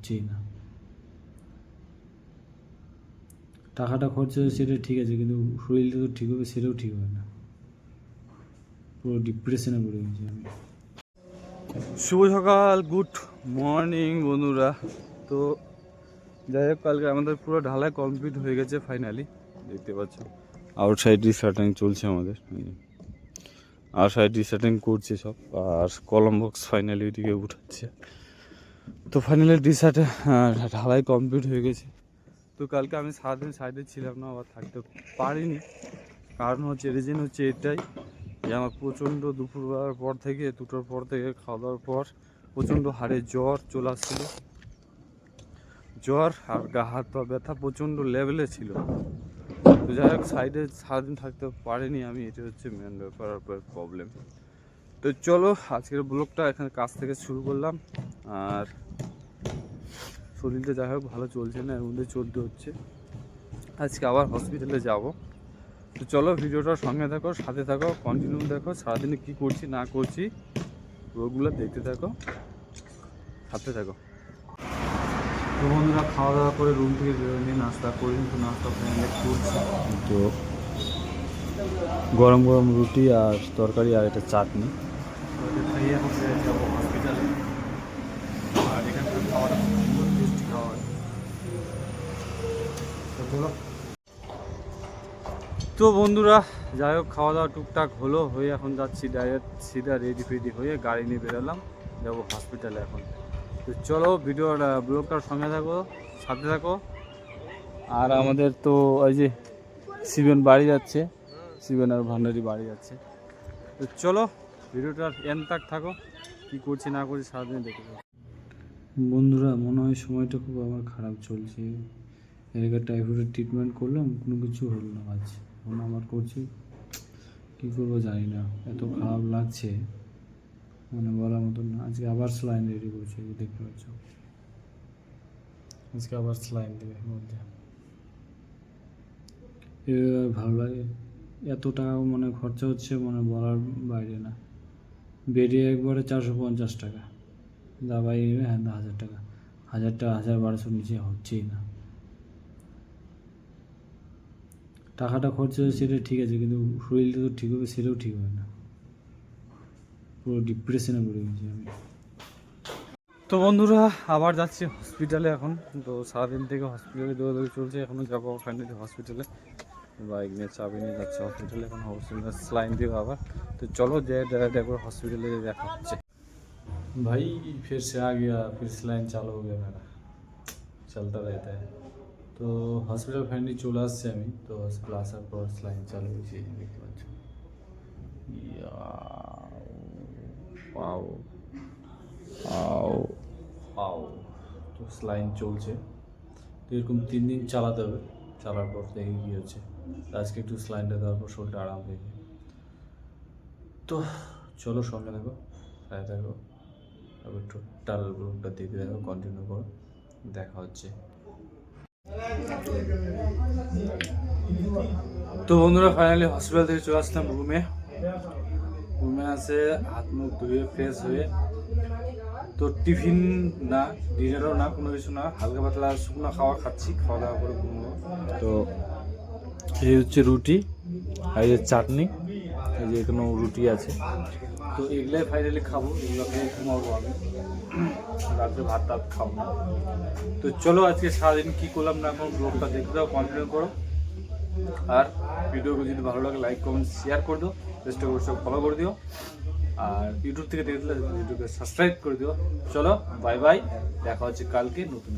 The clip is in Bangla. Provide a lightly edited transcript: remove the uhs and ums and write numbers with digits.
হচ্ছেই না। টাকাটা খরচ হচ্ছে সেটা ঠিক আছে, কিন্তু শরীরটা তো ঠিক হবে সেটাও ঠিক হবে না। পুরো ডিপ্রেশনে পড়ে গেছি আমি। শুভ সকাল, গুড মর্নিং বন্ধুরা। তো যাই হোক, কালকে আমাদের পুরো ঢালাই কমপ্লিট হয়ে গেছে ফাইনালি, দেখতে পাচ্ছ। আউটসাইড রিসার্টিং চলছে আমাদের, আউটসাইড রিসার্টিং করছে সব, আর কলম বক্স ফাইনালি ওইদিকে উঠাচ্ছে। তো ফাইনালি রিসার্টে ঢালাই কমপ্লিট হয়ে গেছে। তো কালকে আমি সারাদিন সাইডে ছিলাম না, আবার থাকতে পারিনি। কারণ হচ্ছে, রিজন হচ্ছে এটাই যে আমার প্রচণ্ড দুপুরবেলার পর থেকে, 2টোর পর থেকে খাওয়া দাওয়ার পর প্রচণ্ড হাড়ে জ্বর চলে আসছিল। জ্বর আর গা হাত পা ব্যথা প্রচণ্ড লেভেলে ছিল। তো যাই হোক, সাইডে সারাদিন থাকতে পারিনি আমি, এটা হচ্ছে মেন ব্যাপার প্রবলেম। তো চলো, আজকের ব্লগটা এখানে কাজ থেকে শুরু করলাম। আর শরীরটা যাই হোক ভালো চলছে না, এর মধ্যে চলতে হচ্ছে। আজকে আবার হসপিটালে যাব। তো চলো, ভিডিওটার সঙ্গে থাকো, সাথে থাকো, কন্টিনিউ দেখো, সারাদিনে কী করছি না করছি ওগুলো দেখতে থাকো, সাথে থাকো। তো বন্ধুরা, খাওয়া দাওয়া করে রুম থেকে বেরোয়নি, নাস্তা করি, কিন্তু নাস্তা ফাইনালি করছি। তো গরম গরম রুটি আর তরকারি আর একটা চাটনি, খাইয়ে এখন যাবো হসপিটালে। আর এখানকার খাওয়াটা খুব সুন্দর টেস্টি খাওয়া হয়। তো চলো। তো বন্ধুরা, যাই হোক, খাওয়া দাওয়া টুকটাক হলো, হয়ে এখন যাচ্ছি ডাইরেক্ট সিধা রেডি ফেডি হয়ে গাড়ি নিয়ে বেরোলাম, যাবো হসপিটালে এখন। তো চলো, ভিডিওর ব্লগটার সঙ্গে থাকো, সাথে থাকো। আর আমাদের তো ওই যে শিবেন বাড়ি যাচ্ছে, শিবেন আর ভান্ডারি বাড়ি যাচ্ছে। তো চলো, ভিডিওটার এন্ড তাক থাকো, কী করছি না করছি সারাদিন দেখে যাও। বন্ধুরা, মনে হয় সময়টা খুব আমার খারাপ চলছে। এলাকার টাইফয়েডের ট্রিটমেন্ট করলাম, কোনো কিছু হলো না। আজ এখন আমার করছি, কী করবো জানি না, এত খারাপ লাগছে মানে বলার মতন না। আজকে আবার স্যালাইন রেডি করছে, দেখতে পাচ্ছ, আজকে আবার স্যালাইন দেবে মধ্যে। ভালো লাগে, এত টাকা মানে খরচা হচ্ছে, মানে বলার বাইরে না। বেডে একবারে 450 টাকা, দাবাই হ্যাঁ 1000 টাকা, 1000 টাকা 1200 নিচে হচ্ছেই না। টাকাটা খরচ হচ্ছে সেটা ঠিক আছে, কিন্তু শরীরটা তো ঠিক হবে সেটাও ঠিক হবে না। পুরো ডিপ্রেশনে পড়ে গেছি আমি। তো বন্ধুরা, আবার যাচ্ছি হসপিটালে এখন। তো সারাদিন থেকে হসপিটালে দৌড়াদৌড়ি চলছে, এখনও যাবো ফাইনালি হসপিটালে। বাইক নিয়ে চাবি নিয়ে যাচ্ছে হসপিটালে, এখন হসপিটালে স্লাইন দেবো আবার। তো চলো, যে ডাইরেক্ট একবার হসপিটালে দেখা হচ্ছে। भाई फिर से आ गया, फिर स्लाइन चालू हो गया मेरा, चलता रहता है। तो हॉस्पिटल फाइनली चले আসছে আমি। তো হসপিটাল আসার পর স্লাইন চালু হয়েছে, দেখতে পাচ্ছ। আও আও আও, তো স্লাইন চলছে। তো এরকম 3 দিন চালাতে হবে, চালার পর দেখি কী হচ্ছে। আজকে একটু স্লাইনটা দেওয়ার পর শরীরটা আরাম পেয়েছে। তো চলো, সঙ্গে থাকো, সাথে থাকো, তারপর টোটাল ব্লগটা দেখতে থাকো, কন্টিনিউ করো, দেখা হচ্ছে। তো বন্ধুরা, ফাইনালি হসপিটাল থেকে চলে আসলাম রুমে। রুমে আসে হাত মুখ ধুয়ে ফ্রেশ হয়ে, তো টিফিন না, ডিনারও না, কোনো কিছু না, হালকা পাতলা শুকনো খাওয়া খাচ্ছি, খাওয়া দাওয়া করে ঘুমবো। তো এই হচ্ছে রুটি আর এই যে চাটনি, এই যে এখানেও রুটি আছে। তো এগুলাই ফাইনালি খাবো, এগুলো খেয়ে ঘুমাবো আমি, রাত্রে ভাত টাত খাবো না। তো চলো, আজকে সারাদিন কী করলাম না এখন ব্লগটা দেখতে দাও, কন্টিনিউ করো। আর ভিডিওকে যদি ভালো লাগে লাইক কমেন্ট শেয়ার করে দিও, চেষ্টা করছো ফলো করে দিও। আর ইউটিউব থেকে দেখলে ইউটিউবে সাবস্ক্রাইব করে দিও। চলো, বাই বাই, দেখা হচ্ছে কালকে নতুন